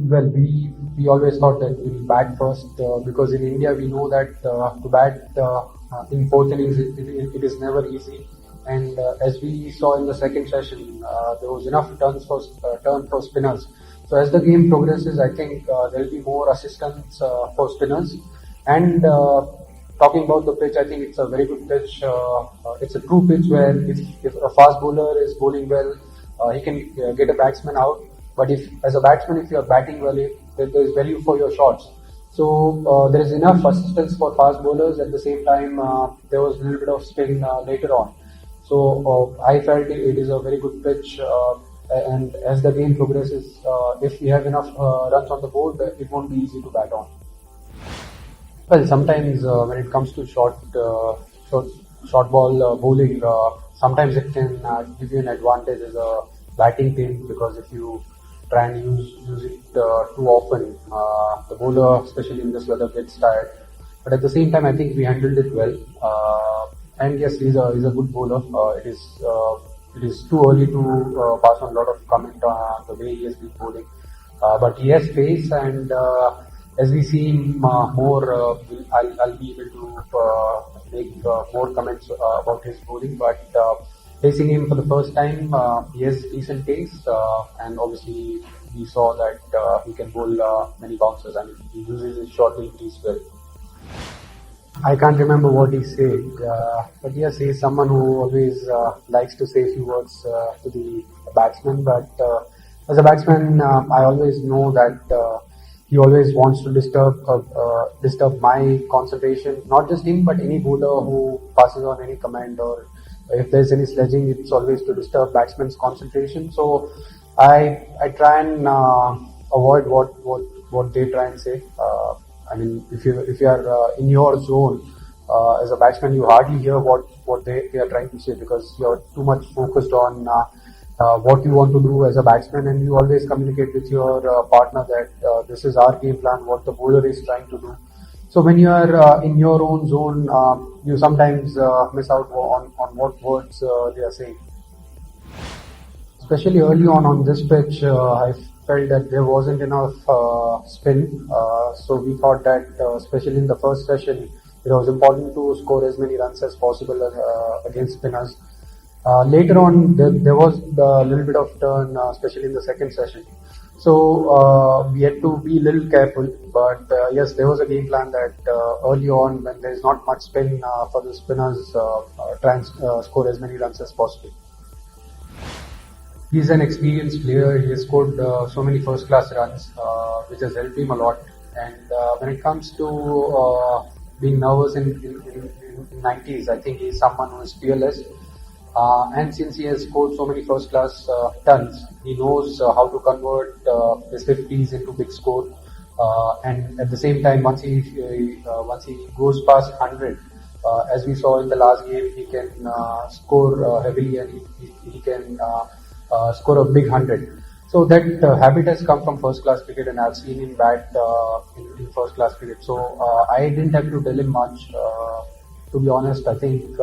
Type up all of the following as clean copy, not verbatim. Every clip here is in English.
Well, we always thought that we'll bat first because in India we know that to bat in fourth innings it is never easy. And as we saw in the second session, there was enough turn for spinners. So as the game progresses, I think there will be more assistance for spinners. And talking about the pitch, I think it's a very good pitch. It's a true pitch where if a fast bowler is bowling well, he can get a batsman out. But if, as a batsman, if you are batting well, there is value for your shots. So there is enough assistance for fast bowlers. At the same time, there was a little bit of spin later on. So I felt it is a very good pitch. And as the game progresses, if we have enough runs on the board, it won't be easy to bat on. Well, sometimes when it comes to short ball bowling, sometimes it can give you an advantage as a batting team, because if you try and use it too often, the bowler, especially in this weather, gets tired. But at the same time, I think we handled it well. And yes, he's a good bowler. It is too early to pass on a lot of comment on the way he has been bowling. But he has pace, and as we see him more, I'll be able to make more comments about his bowling. But facing him for the first time, he has decent pace, and obviously we saw that he can bowl many bounces, and he uses his short deliveries well. I can't remember what he said, but yes, he is someone who always likes to say a few words to the batsman. But as a batsman, I always know that he always wants to disturb my concentration. Not just him, but any bowler who passes on any command, or if there's any sledging, it's always to disturb batsman's concentration. So I try and avoid what they try and say. I mean, if you are in your zone as a batsman, you hardly hear what they are trying to say, because you're too much focused on what you want to do as a batsman, and you always communicate with your partner that this is our game plan, what the bowler is trying to do. So when you are in your own zone, you sometimes miss out on what words they are saying. Especially early on this pitch, I felt that there wasn't enough spin. So we thought that, especially in the first session, it was important to score as many runs as possible against spinners. Later on, there was a little bit of turn, especially in the second session. So we had to be a little careful. But yes, there was a game plan that early on, when there is not much spin for the spinners, try and score as many runs as possible. He's an experienced player. He has scored so many first-class runs, which has helped him a lot. And when it comes to being nervous in 90s, I think he's someone who is fearless. And since he has scored so many first-class tons, he knows how to convert his 50s into big score. And at the same time, once he goes past 100, as we saw in the last game, he can score heavily, and he can score a big 100. So that habit has come from first-class cricket, and I've seen him bat in first-class cricket. So I didn't have to tell him much. To be honest, I think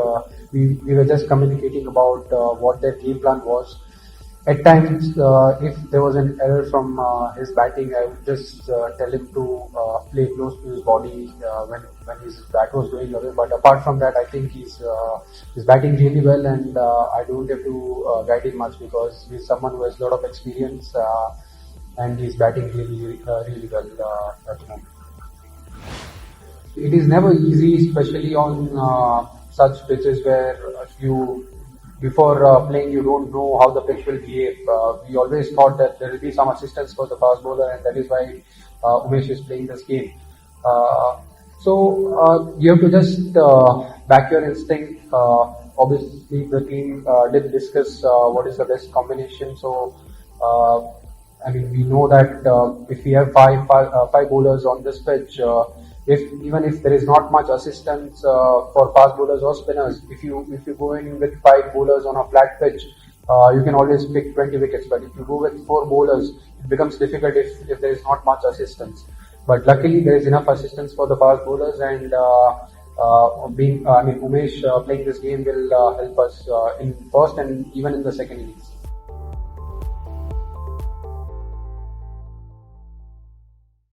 we were just communicating about what their game plan was. At times, if there was an error from his batting, I would just tell him to play close to his body when his bat was going away. But apart from that, I think he's batting really well, and I don't have to guide him much, because he's someone who has a lot of experience, and he's batting really well at the moment. It is never easy, especially on such pitches where before playing, you don't know how the pitch will behave. We always thought that there will be some assistance for the fast bowler, and that is why Umesh is playing this game. So you have to just back your instinct. Obviously, the team did discuss what is the best combination. So I mean, we know that if we have five bowlers on this pitch, even if there is not much assistance for fast bowlers or spinners, if you go in with 5 bowlers on a flat pitch, you can always pick 20 wickets. But if you go with 4 bowlers, it becomes difficult if there is not much assistance. But luckily, there is enough assistance for the fast bowlers, and Umesh playing this game will help us in first and even in the second innings.